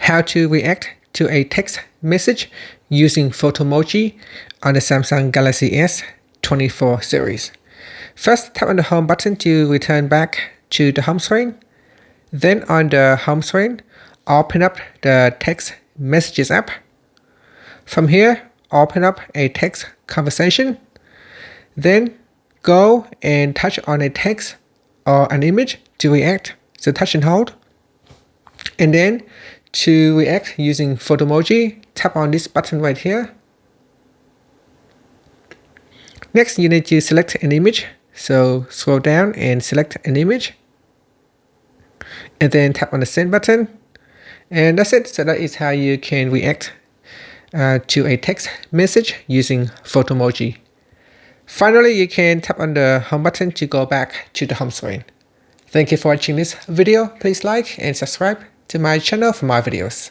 how to react to a text message using Photomoji on the Samsung Galaxy S24 series. First, tap on the home button to return back to the home screen. Then on the home screen, open up the text messages app. From here, open up a text conversation. Then go and touch on a text or an image to react. So touch and hold. And then to react using Photomoji, tap on this button right here. Next, you need to select an image. So scroll down and select an image. And then tap on the send button. And that's it. So that is how you can react to a text message using Photomoji. Finally, you can tap on the home button to go back to the home screen. Thank you for watching this video. Please like and subscribe to my channel for more videos.